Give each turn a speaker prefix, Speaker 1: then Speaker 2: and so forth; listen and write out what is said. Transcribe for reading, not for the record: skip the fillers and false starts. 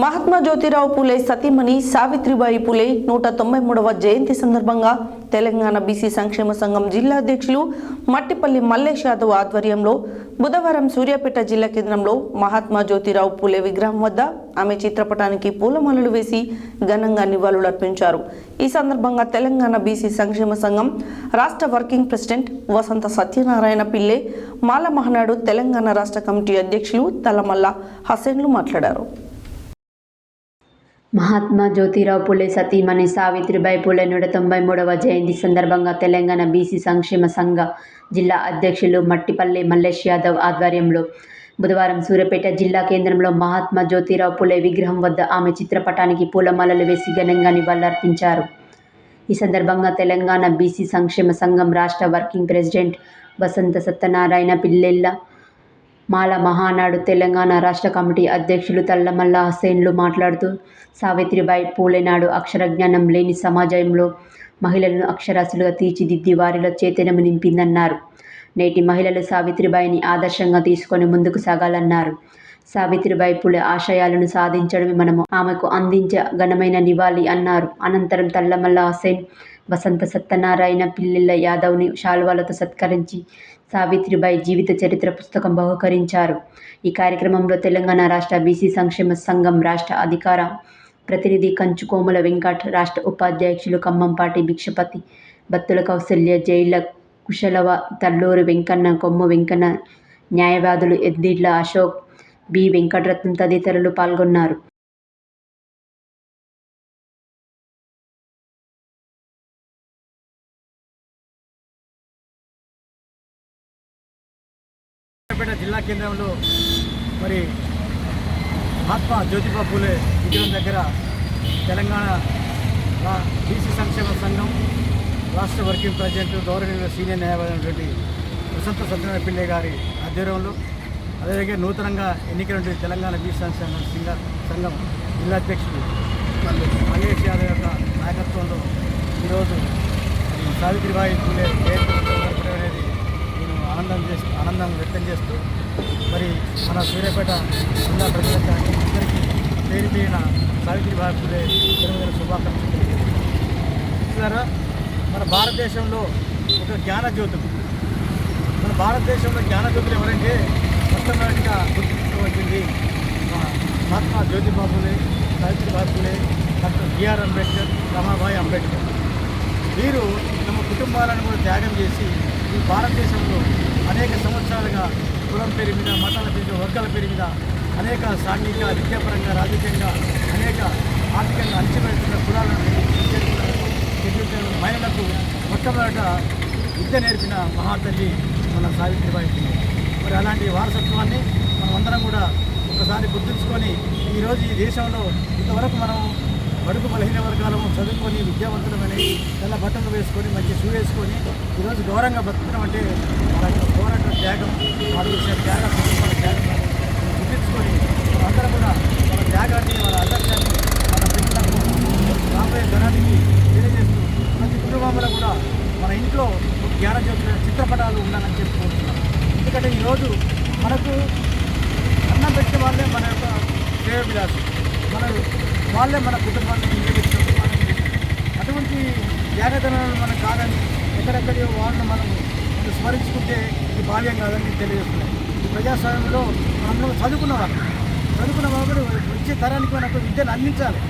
Speaker 1: మహాత్మా జ్యోతిరావు పూలే సతీమణి సావిత్రిబాయి పూలే 193వ జయంతి సందర్భంగా తెలంగాణ బీసీ సంక్షేమ సంఘం జిల్లా అధ్యక్షులు మట్టిపల్లి మల్లేష్ యాదవ్ ఆధ్వర్యంలో బుధవారం సూర్యాపేట జిల్లా కేంద్రంలో మహాత్మా జ్యోతిరావు పూలే విగ్రహం వద్ద ఆమె చిత్రపటానికి పూలమాలలు వేసి ఘనంగా నివాళులర్పించారు. ఈ సందర్భంగా తెలంగాణ బీసీ సంక్షేమ సంఘం రాష్ట్ర వర్కింగ్ ప్రెసిడెంట్ వసంత సత్యనారాయణ పిల్లే, మాల మహానాడు తెలంగాణ రాష్ట్ర కమిటీ అధ్యక్షులు తలమల్ల హసన్లు మాట్లాడారు.
Speaker 2: మహాత్మా జ్యోతిరావు పూలే సతీమణి సావిత్రిబాయి పూలే 193వ జయంతి సందర్భంగా తెలంగాణ బీసీ సంక్షేమ సంఘ జిల్లా అధ్యక్షులు మట్టిపల్లి మల్లేష్ యాదవ్ ఆధ్వర్యంలో బుధవారం సూర్యాపేట జిల్లా కేంద్రంలో మహాత్మా జ్యోతిరావు పూలే విగ్రహం వద్ద ఆమె చిత్రపటానికి పూలమాలలు వేసి ఘనంగా నివాళులర్పించారు. ఈ సందర్భంగా తెలంగాణ బీసీ సంక్షేమ సంఘం రాష్ట్ర వర్కింగ్ ప్రెసిడెంట్ వసంత సత్యనారాయణ పిల్లెల్ల, మాల మహానాడు తెలంగాణ రాష్ట్ర కమిటీ అధ్యక్షులు తల్లమల్ల హసన్లు మాట్లాడుతూ, సావిత్రిబాయి పూలే నాడు అక్షరజ్ఞానం లేని సమాజంలో మహిళలను అక్షరాస్యులుగా తీర్చిదిద్ది వారిలో చైతన్యం నింపిందన్నారు. నేటి మహిళలు సావిత్రిబాయిని ఆదర్శంగా తీసుకొని ముందుకు సాగాలన్నారు. సావిత్రిబాయి పూలే ఆశయాలను సాధించడమే మనము ఆమెకు అందించే ఘనమైన నివాళి అన్నారు. అనంతరం తల్లమల్ల హసన్ వసంత సత్యనారాయణ పిల్లెల్ల యాదవ్ని శాల్వాలతో సత్కరించి సావిత్రిబాయి జీవిత చరిత్ర పుస్తకం బహుకరించారు. ఈ కార్యక్రమంలో తెలంగాణ రాష్ట్ర బీసీ సంక్షేమ సంఘం రాష్ట్ర అధికార ప్రతినిధి కంచు కోమల వెంకట్, రాష్ట్ర ఉపాధ్యక్షులు ఖమ్మంపాటి భిక్షపతి, బత్తుల కౌసల్య, జైల కుశలవ, తల్లూరి వెంకన్న, కొమ్ము వెంకన్న, న్యాయవాదులు ఎద్దిడ్ల అశోక్, బి వెంకటరత్నం తదితరులు పాల్గొన్నారు.
Speaker 3: జిల్లా కేంద్రంలో మరి మహాత్మా జ్యోతిబా పూలే విగ్రహం దగ్గర తెలంగాణ బీసీ సంక్షేమ సంఘం రాష్ట్ర వర్కింగ్ ప్రెసిడెంట్ గౌరవనీయ సీనియర్ న్యాయవాది వసంత సత్యనారాయణ పిల్లే గారి ఆధ్వర్యంలో, అదేవిధంగా నూతనంగా ఎన్నికైన తెలంగాణ బీసీ సంక్షేమ సంఘం జిల్లా అధ్యక్షుడు మల్లేష్ యాదవ్ యొక్క నాయకత్వంలో ఈరోజు సావిత్రిబాయి పూలే అనేది ఆనందం వ్యక్తం చేస్తూ మరి మన సూర్యాపేట జిల్లా ప్రజలందరికీ పేరు పేరిన సావిత్రిబాయి పూలే జన్మదిన శుభాకాంక్షలు. చూసారా, మన భారతదేశంలో ఒక జ్ఞానజ్యోతులు, మన భారతదేశంలో జ్ఞానజ్యోతులు ఎవరంటే మొట్టమొదటిగా గుర్తించవలసింది మహాత్మా జ్యోతిబా పూలే, సావిత్రిబాయి పూలే, డాక్టర్ బిఆర్ అంబేద్కర్, రమాబాయి అంబేద్కర్. వీరు తమ కుటుంబాలను కూడా త్యాగం చేసి ఈ భారతదేశంలో అనేక సంవత్సరాలుగా కులం పేరు మీద, మతాల పేరు మీద, వర్గాల పేరు మీద అనేక సాంఘిక, విద్యాపరంగా, రాజకీయంగా అనేక ఆర్థికంగా అణచివేస్తున్న కులాలను మహిళలకు మొట్టమొదట విద్య నేర్పిన మహాతల్లి మన సావిత్రిబాయి పూలే. మరి అలాంటి వారసత్వాన్ని మనమందరం కూడా ఒకసారి గుర్తుంచుకొని ఈరోజు ఈ దేశంలో ఇంతవరకు మనం బడుగు బలహీన వర్గాలము చదువుకొని విద్యావంతులమని తెల్ల బట్టలు వేసుకొని మంచి షూ వేసుకొని ఈరోజు గౌరవంగా బతుకుతున్నాం అంటే వాళ్ళ యొక్క పోరాట త్యాగం, వాళ్ళు చేసే త్యాగం, వాళ్ళ త్యాగం గుర్తించుకొని అందరం కూడా వాళ్ళ త్యాగాన్ని, వాళ్ళ ఆదర్శాన్ని మన పిల్లలకు రాబోయే ధనానికి తెలియజేస్తూ ప్రతి కుటుంబంలో కూడా మన ఇంట్లో జ్ఞానజ్యోతుల చిత్రపటాలు ఉండాలని చెప్పుకుంటున్నాం. ఎందుకంటే ఈరోజు మనకు అన్నం పెట్టే వాళ్ళే మన యొక్క శ్రేయోభిలాషి, వాళ్ళే మన కుటుంబాన్ని నిలబెట్టిన అటువంటి త్యాగతనాలను మనం కాదని ఎక్కడెక్కడి వాళ్ళని మనం స్మరించుకుంటే ఇది బాల్యం కాదని తెలియజేస్తున్నాయి. ఈ ప్రజాస్వామ్యంలో మనం చదువుకున్న వాళ్ళు వచ్చే తరానికి మనకు విద్యను అందించాలి.